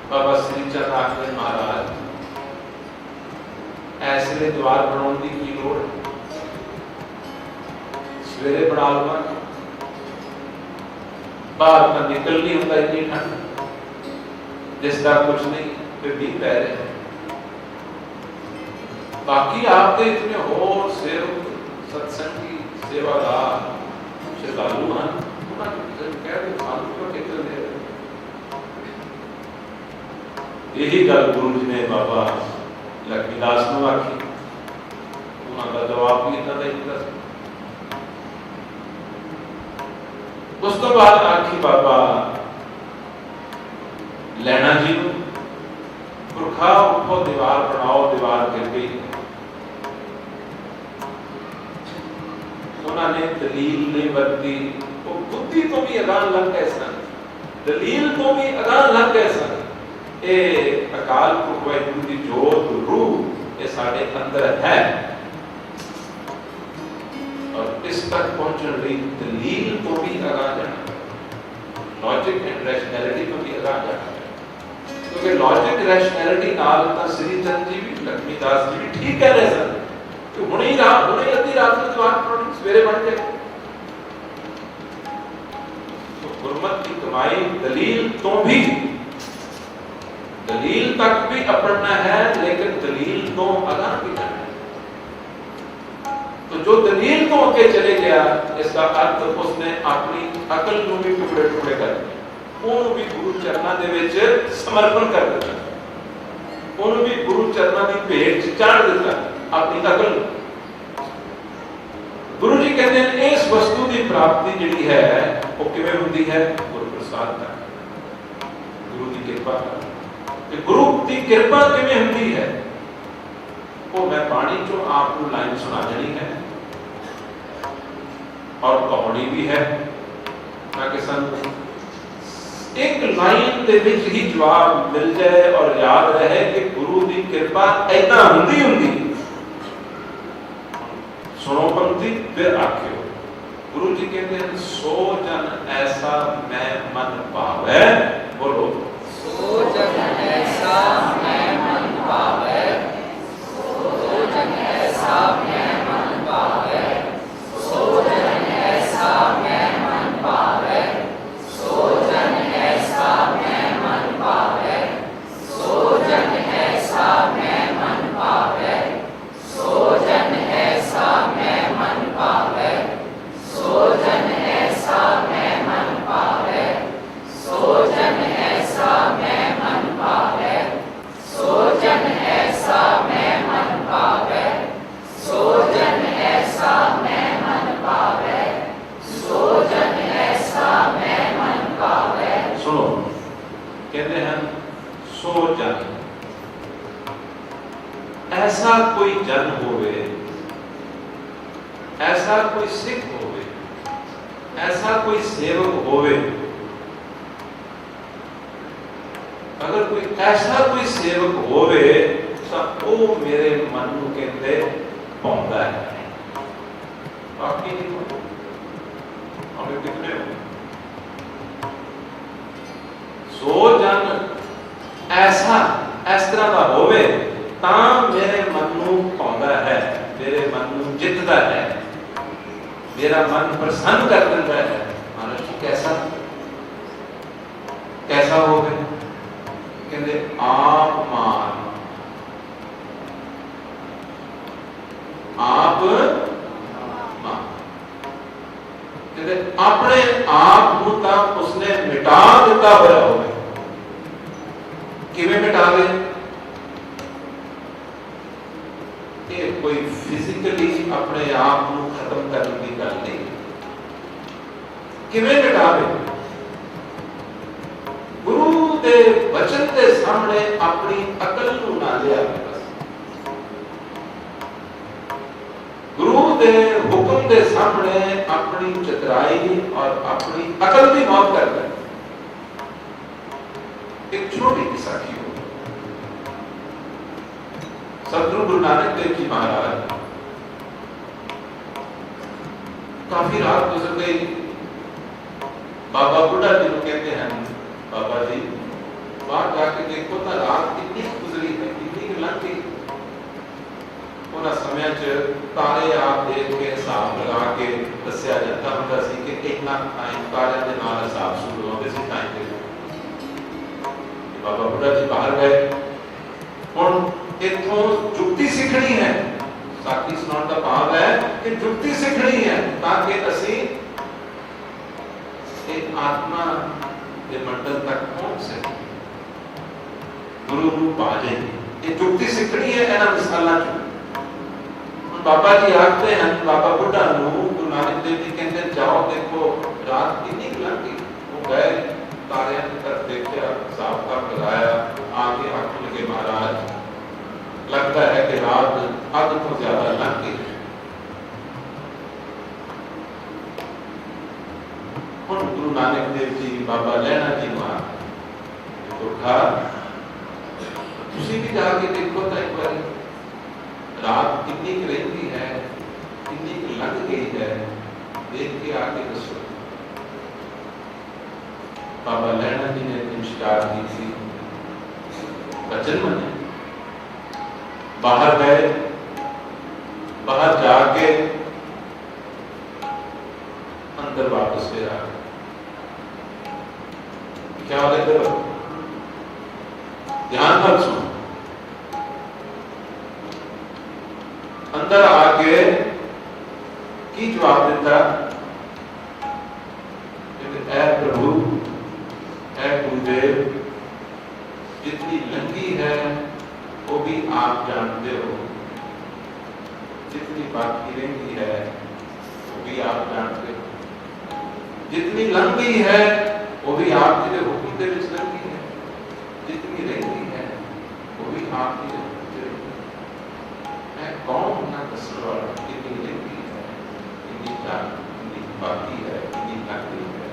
बाबा श्री चंद आखते महाराज ऐसे दीवार बनाने की लोड़ है, सवेरे बना लवा, बाहर का निकल नहीं होता, इतनी ठंड, जिसका कुछ नहीं, फिर भी पै रहे हैं। बाकी आपके इतने होर सेवक सत्संगी सेवादार श्रद्धालु हैं, यही गल गुरु जी ने बाबा लक्ष्मीदास को आखी, उन्होंने जवाब भी इतना ही दिता। उस तो बाद आखी बाबा लैना जी को, पुरखा उठो दीवार बनाओ, दीवार गिर गई। उन्होंने दलील नहीं वरती, वो बुद्धि तो भी अगान लग गए सन, दलील तो भी अगान लग गए सन। ये अकाल पुरख वाहिगुरू की जोत रूह ये साढ़े अंदर है, और इस तक पहुंचने लिए दलील तो भी अगान जाना, लॉजिक एंड रैशनैलिटी तो भी अगान जाना। क्योंकि लॉजिक रैशनैलिटी नाल तो श्री चंद जी भी लक्ष्मीदास जी भी ठीक कह रहे सन कि हुणे ही रात, हुणे अद्धी रात में दीवार बनानी, सवेरे बन जाए। तो गुरमत की कमाई दलील तो भी, दलील तक भी अपना है, लेकिन दलील तो अगान भी करना है। तो जो दलील तो आगे चले गया, इसका अर्थ उसने अपनी अकल को भी टुकड़े टुकड़े कर दिए, ਉਹਨੂੰ भी गुरु चरणों ਦੇ ਵਿੱਚ समर्पण कर दिता, ਉਹਨੂੰ भी गुरु चरणों की भेंट चाढ़ दिता अपनी अकल। गुरु जी कहते हैं इस वस्तु की प्राप्ति जिहड़ी है वो किवें हुंदी है? गुरु प्रसाद का, गुरु की कृपा का। ते गुरु की कृपा किवें हुंदी है? वो मैं बाणी चों आपको लाइन सुना देनी है, और कहानी भी है, ताकि सन एक लाइन दे विच ही जवाब मिल जाए और याद रहे कि गुरु की कृपा ऐदा हुंदी हुंदी। सुनो पंक्ति फिर आखियो। गुरु जी कहते हैं सो जन ऐसा मैं मन पावे, बोलो सो जन ऐसा मैं मन पावे, सो जन ऐसा मैं मन पावे, सो जन ऐसा मैं मन पावे, सो जन ऐसा मैं मन पावे, सो जन ऐसा मैं मन पावे, कोई जन होवे, ऐसा कोई सिख होवे, ऐसा कोई सेवक होवे, अगर कोई ऐसा कोई सेवक होवे तो वो मेरे मन को कहते पाਉਂਦਾ है। बाकी नहीं तो हमें कितने हो सो जन ऐसा इस तरह का होवे ता मेरे मन को पाਉਂਦਾ है, मेरे मन को जितदा है, मेरा मन प्रसन्न कर देता है। महाराज जी कैसा कैसा होवे कहते आप मान आप मान कहते अपने आप को ता उसने मिटा दिता होया होवे। किवें मिटावे? ये कोई फिजिकली अपने आप को खत्म करने की गल नहीं। किवें मिटावे? गुरु दे वचन के सामने अपनी अकल को ना लिया, गुरु दे हुक्म के सामने अपनी चतुराई और अपनी अकल की मौत कर दे। एक छोटी सी साखी हो, सतगुरु गुरु नानक देव जी महाराज काफी रात गुजर गई। बाबा बुढ़ा जी को कहते हैं बाबा जी बाहर जाके देखो तो रात कितनी गुजरी है, कितनी लंघ गई। उन्हें समय तारे आप देख के हिसाब लगा के दसिया जाता होता सी कि इतना टाइम तारे के नाल हिसाब शुरू होते सी टाइम पे। बाबा बुढ़ा जी बाहर गए, हुण इथों जुक्ति सीखनी है। साखी सुनाने का भाव है कि जुक्ति सीखनी है ताकि असी एक आत्मा के मंडल तक पहुंच सके, गुरु को पा जाए। ये जुक्ति सीखनी है इन्हां मिसालां चों। बाबा जी आखते हैं बाबा बुढ़ा गुरु नानक देव जी कहते जाओ देखो रात कितनी लंघ गई। वो गए तारे की तरफ देखा, साफ साफ लगाया, आगे आंख लगे महाराज लगता है कि रात अध तो ज्यादा लंघ गई। गुरु नानक देव जी बाबा लैना जी महाराज उठा, तुसी भी जाके देखो तो एक बार रात कितनी रहती है, कितनी लग गई है, देख के आके दसो। बाबा लैना जी ने नमस्कार की थी, वचन मने, बाहर गए, बाहर जाके अंदर वापस फिर आ गए। क्या वाले ध्यान मत सुनो। अंदर आके की जवाब देता, ऐ प्रभु ऐ गुरुदेव जितनी लंगी है वो भी आप जानते हो, जितनी बाकी रहती है वो भी आप जानते हो, जितनी लंगी है वो भी आपके हुक्म के विच लंगी है, जितनी रहती है वो भी आपकी कौन ना कसर वाला कितनी लंबी है, कितनी बाकी है, कितनी लंबी है।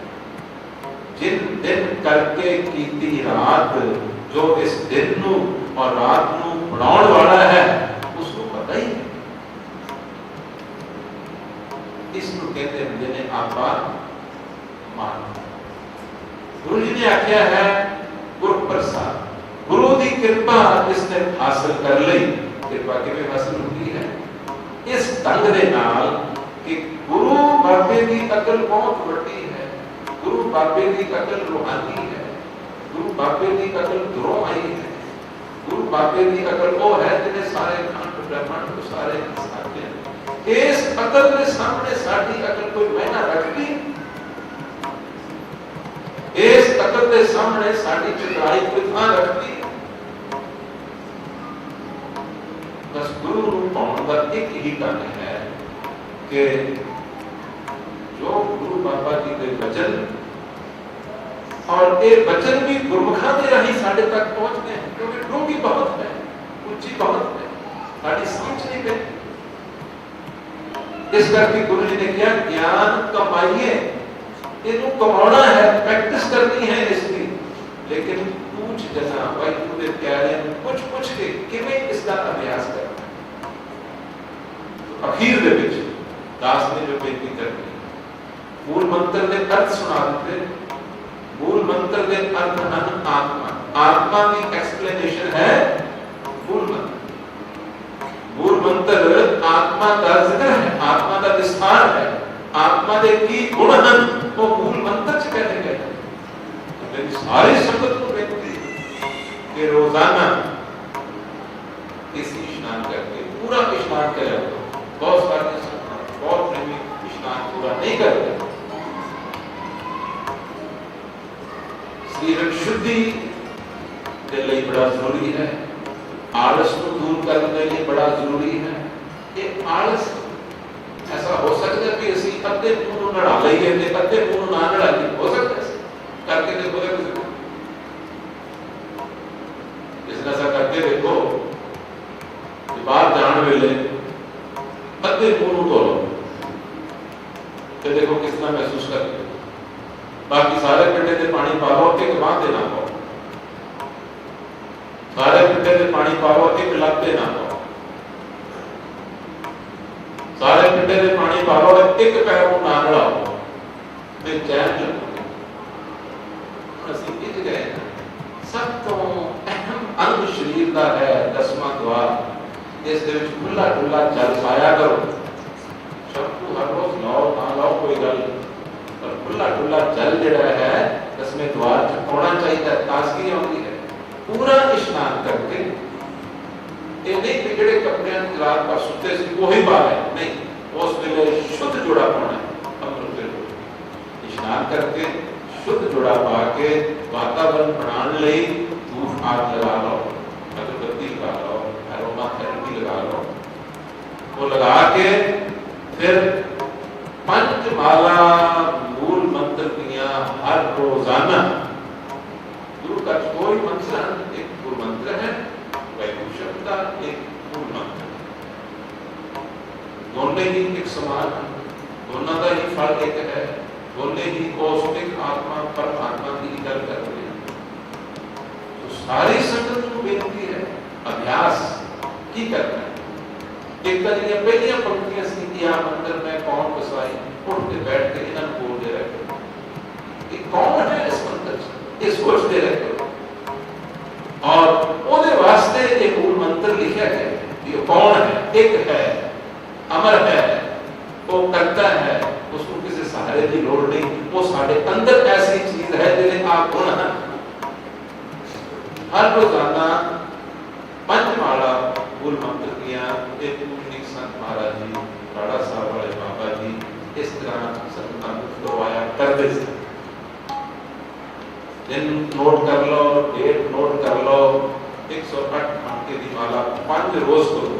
जिन दिन करके कीती रात, जो इस दिन नू और रात नू बनाउण वाला है उसको पता ही है। इसको कहते हैं ने आपा मान। गुरु जी ने आख्या है गुरु प्रसाद, गुरु की कृपा इसने हासिल कर ली। कृपा किवें हासिल होती है? इस ढंग दे नाल कि गुरु बाबे की अकल बहुत बड़ी है, गुरु बाबे की अकल रूहानी है, गुरु बाबे की अकल दुरों आई है, गुरु बाबे की अकल वो है जिन्हें सारे खंड ब्रह्मांड को सारे साथे हैं। इस अकल के सामने साडी अकल कोई मायना रखती? इस अकल के सामने साडी चतुराई कोई ना रखती? बस गुरु रूप पाने का एक ही ढंग है कि जो गुरु बाबा जी के वचन और ये वचन भी गुरमुखा के राही साढ़े तक पहुंचते हैं, क्योंकि डूंगी बहुत है, ऊंची बहुत है। साड़ी समझ नहीं पे। इस करके गुरु जी ने किया ज्ञान कमाइए, इन्हों कमाना है, प्रैक्टिस करनी है इसकी, लेकिन पूछ जना भाई पूरे प्यारे कुछ के किवें इसका अभ्यास करना। तो अखीर दे विच दास ने जो बेनती करनी, मूल मंत्र दे अर्थ सुना दिते। मूल मंत्र दे अर्थ ਹਨ आत्मा, आत्मा की एक्सप्लेनेशन है मूल मंत्र। मूल मंत्र आत्मा का जिक्र है, आत्मा का विस्तार है, आत्मा दे की गुण ਹਨ वो मूल मंत्र च कहे गए। तो मेरी सारी संगत को बेनती कि रोजाना इस स्नान करके पूरा स्नान करें। बहुत सारे बहुत प्रेमी स्नान पूरा नहीं करते। शरीर शुद्धि के लिए बड़ा जरूरी है, आलस को दूर करने के लिए बड़ा जरूरी है। ये आलस ऐसा हो सकता है कि ਅਸੀਂ ਅੱਧੇ ਮੂੰਹ ਨੂੰ ਨੜਾ ਲਈਏ ਤੇ ਅੱਧੇ ਮੂੰਹ ਨੂੰ ਨਾ ਨੜਾਈਏ, ਹੋ ਸਕਦਾ है करके देखो किसी को, जिसने ऐसा करके देखो कि बाहर जाने वेले ਅੱਧੇ ਮੂੰਹ ਨੂੰ ਧੋ ਲਓ ਤੇ देखो किस तरह महसूस करते। बाकी सारे पिंडे से पानी पा लो, एक बांह ते ना पाओ, सारे पिंडे से पानी पा लो, एक लत ते ना पाओ, सारे पिंडे से पानी पा लो, एक पैर को ना नड़ाओ, फिर चैन लगोगे। ਅਸੀਂ ਇਹ ਗਏ ਸਭ ਤੋਂ ਅਹਿਮ ਅੰਗ ਸਰੀਰ ਦਾ ਹੈ ਦਸਵਾਂ ਦੁਆਰ, ਇਸ ਦੇ ਵਿੱਚ ਖੁੱਲਾ ਡੁੱਲਾ ਜਲ ਪਾਇਆ ਕਰੋ। ਸ਼ੰਭੂ ਹਰ ਰੋਜ਼ ਲਾਓ ਨਾ ਲਾਓ ਕੋਈ ਗੱਲ, ਪਰ ਖੁੱਲਾ ਡੁੱਲਾ ਜਲ ਜਿਹੜਾ ਹੈ ਦਸਵੇਂ ਦੁਆਰ 'ਚ ਪਾਉਣਾ ਚਾਹੀਦਾ, ਤਾਜ਼ਗੀ ਆਉਂਦੀ ਹੈ। ਪੂਰਾ ਇਸ਼ਨਾਨ ਕਰਕੇ ਇਹ ਨਹੀਂ ਕਿ ਜਿਹੜੇ ਕੱਪੜਿਆਂ ਦੀ ਰਾਤ ਭਰ ਸੁੱਤੇ ਸੀ ਉਹੀ ਪਾ ਲਏ, ਨਹੀਂ, ਉਸ ਵੇਲੇ ਸ਼ੁੱਧ ਜੋੜਾ ਪਾਉਣਾ ਅੰਮ੍ਰਿਤ ਦੇ ਨਾਲ ਇਸ਼ਨਾਨ ਕਰਕੇ शुद्ध जोड़ा पा के वातावरण बनाने लिए धूप हाथ लगा लो, अगरबत्ती लगा लो, एरोमा थेरेपी लगा लो, वो लगा के फिर पंचमाला मूल मंत्र दिया हर रोजाना। गुरु का कोई मंत्र एक मूल मंत्र है, वैकुंठ शब्द का एक मूल मंत्र, दोनों ही एक समान, दोनों का ही फल एक है, दोनों ही कौशिक आत्मा परमात्मा की गल कर रहे हैं। तो सारी संगत को बेनती है अभ्यास की करना है। एक तरह की पहली पंक्तियां सीधी मंदिर में कौन बसाई, उठ के बैठ के इन्हें बोलते रहते, ये कौन है इस मंदिर से, ये सोचते रहते। और ओदे वास्ते एक मूल मंत्र लिखा है, ये कौन है, एक है, अमर है, वो करता है, उसको किसी सहारे की लोड़ नहीं, वो साढ़े अंदर ऐसी चीज है जिन्हें आप गुण है। हर रोजाना पंचमाला मूल मंत्र किया, एक पूजनीय संत महाराज जी, राणा साहब वाले बाबा जी इस तरह संतां को करवाया करते थे। दिन नोट कर लो, डेट नोट कर लो, 108 घंटे की माला 5 रोज करो।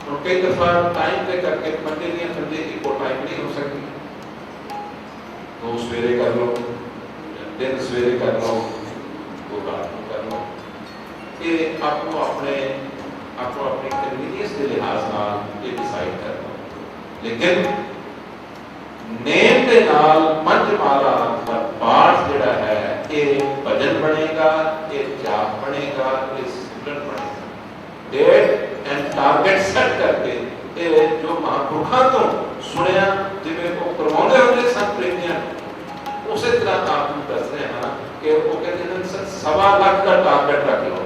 और कई दफा टाइम पे करके मंडे दिया संडे की को टाइम नहीं हो सकती, तो सवेरे कर लो, दिन सवेरे कर लो, तो रात को कर लो। ये आपको अपने कन्वीनियंस के लिहाज नाल ये डिसाइड कर लो, लेकिन नेम के नाल पंचमाला का पाठ जिहड़ा है ये भजन बनेगा, ये जाप बनेगा, ये सिमरन बनेगा। डेट एंड टारगेट सेट करके ये जो महापुरुषों तो सुनिया जिवें को करवाउंदे होंदे संत प्रेमियां, उसी तरह आप दस रहे हैं कि वो कहते हैं 1.25 लाख का टारगेट रख लो।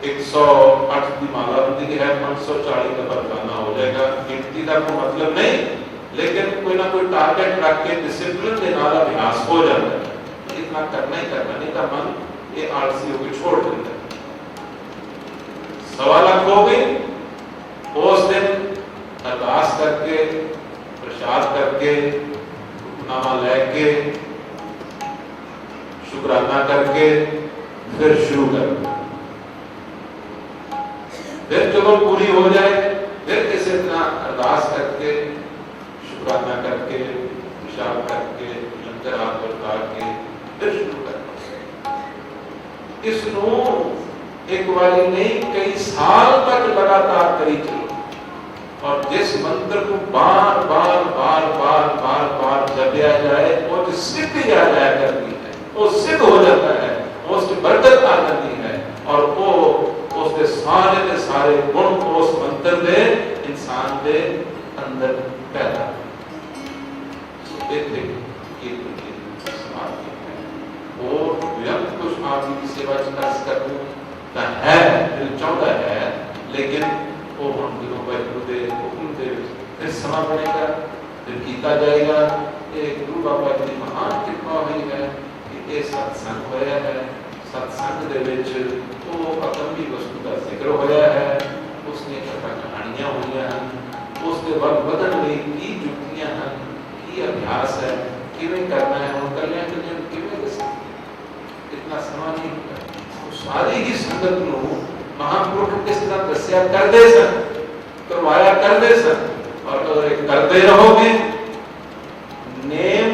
108 की माला होती है, 540 का बरताना हो जाएगा। गिनती का कोई मतलब नहीं, लेकिन कोई ना कोई टारगेट रख के डिसिप्लिन के नाल अभ्यास हो जाता है। इतना करना ही करना, नहीं तो मन ये आलसी होकर छोड़ देता है। 1.25 लाख हो गई, उस दिन अरदास करके प्रसाद करके हुक्मनामा लेके शुक्राना करके फिर शुरू कर। फिर जब पूरी हो जाए फिर इसी तरह अरदास करके शुक्राना करके प्रसाद करके लंगर आप बरता के फिर शुरू कर। इसनों एक बारी नहीं कई साल तक लगातार करी चलो। और जिस मंत्र को बार बार बार बार बार बार जपया जाए वो तो सिद्ध आ जाया करती है, वो सिद्ध हो जाता है, उसकी बरकत आ जाती है और वो उसके सारे गुण उस मंत्र दे इंसान के अंदर पैदा और व्यंग कुछ आपकी की सेवा करना है दिल चाहता है, लेकिन वो हम दिनों वाहिगुरु दे हुक्म दे फिर समा बनेगा, फिर कीता जाएगा। एक गुरु बाबा जी महान कृपा हुई है कि ये सत्संग होया है, सत्संग दे विच वो अकम्बी वस्तु का जिक्र होया है, उसने कथा कहानियां हुई हैं, उसके बाद बदन में की जुक्तियां हैं, की अभ्यास है, किवें करना है और कल्याण किवें इतना समा नहीं होता। सारी ही संगत नूं महापुरुष किस तरह दस्या करते सन, करवाया करते सन, और अगर करते रहोगे नेम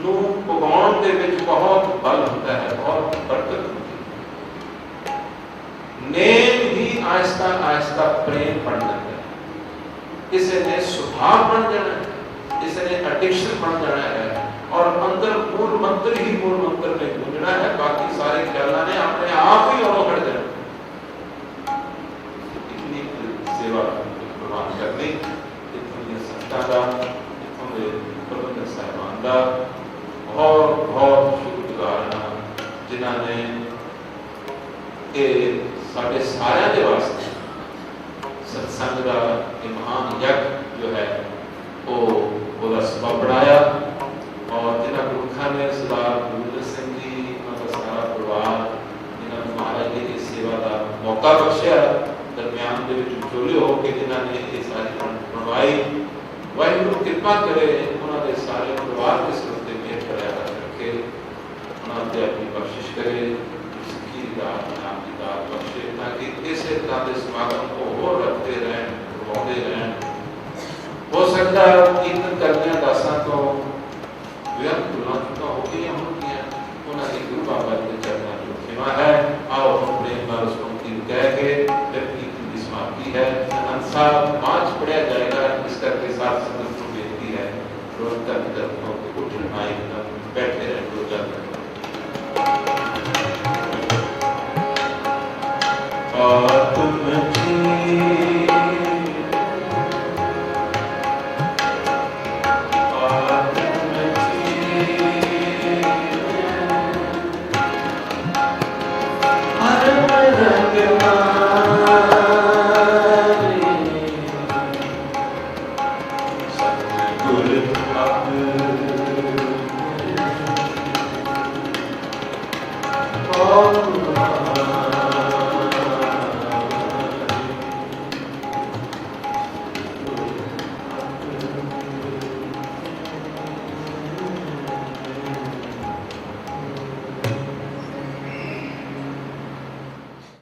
नूं पगाउण दे विच बहुत बल होता है, बहुत बरकत होती है। नेम ही आहिस्ता आहिस्ता प्रेम बन जाता है, किसी ने स्वभाव बन जाना है, किसी ने एडिक्शन बन जाना है और अंदर मूल मंत्र ही मूल मंत्र में गूंजना है, बाकी सारे ख्यालों ने अपने आप ही और हट जाना। इतनी सेवा प्रवान करनी, इतनी संस्था का, इतने प्रबंधक साहिबान का बहुत बहुत शुक्रगुजार हाँ जिन्होंने ये साढ़े सारे के वास्ते सत्संग का ये महान यज्ञ जो है वो सबब बनाया और जिन्होंने पुरखा ने सरदार गुरविंदर सिंह जी उनका सारा परिवार जिन्होंने महाराज जी की सेवा का मौका बख्शिया दरम्यान के विचोले होकर जिन्होंने ये सारी बनवाई। वाहिगुरु कृपा करे उन्होंने सारे परिवार के सिर पर मेहर कराया रखे, उन्होंने अपनी बख्शिश करे, उसकी नाम की दात बख्शे ताकि इसी तरह के समागम को और रखते रहें, करवाते रहें। हो सकता है कीर्तन करने दासा तो व्यर्थ बुला चुका हो गया हो गया, उन्होंने गुरु बाबा जी के चरणों में क्षमा है। आओ हम प्रेम ਨਾਲ उस पंक्ति को कह के फिर कीर्तन की समाप्ति है। अंसा मार्च पढ़ा जाएगा, इस करके साथ संगत को बेनती है रोज तक तरफों को उठ आए बैठे रहे रोजा Oh